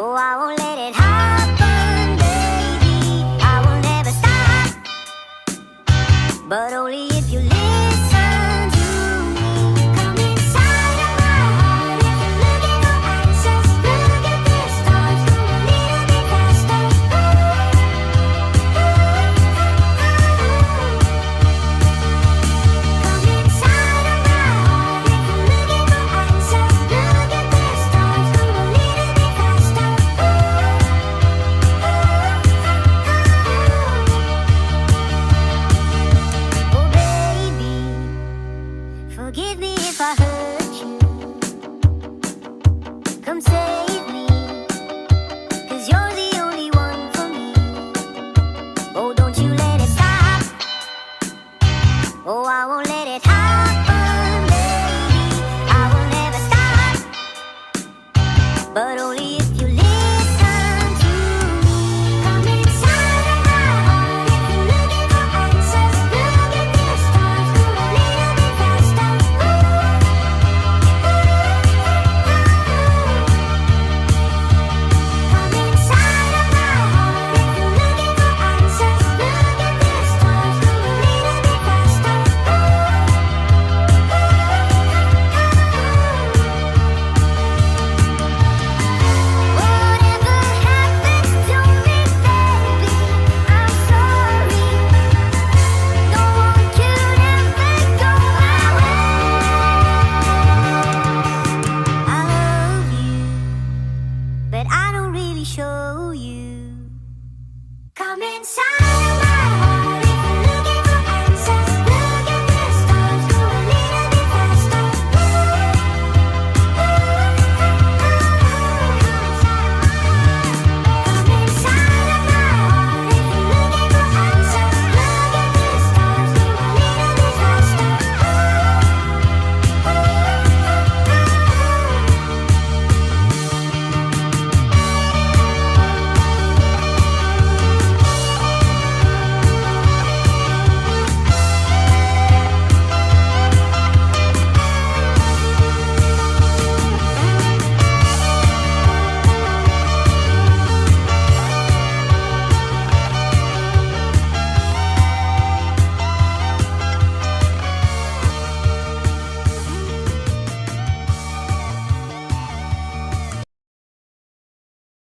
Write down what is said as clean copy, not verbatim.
Oh, I won't let it happen, baby. I will never stop, but only if you listen to me. Come inside of my heart if you're looking for answers. Look at the stars, go a little bit faster. Come inside of my heart if you're looking for answers. Look at the stars, go a little bit faster. Oh baby, forgive me if I hurt you. Come save me, 'cause you're the only one for me. Oh, don't you let it stop. Oh, I won't let it happen, baby. I will never stop, but only if you listen to me. Come inside of my heart if you're looking for answers. Look at the stars, go a little bit faster. Come inside of my heart if you're looking for answers. Look at the stars, go a little bit faster. Whatever happens to me, baby, I'm sorry. Don't want you to ever go away. I love you, but I don't really show you. Come inside.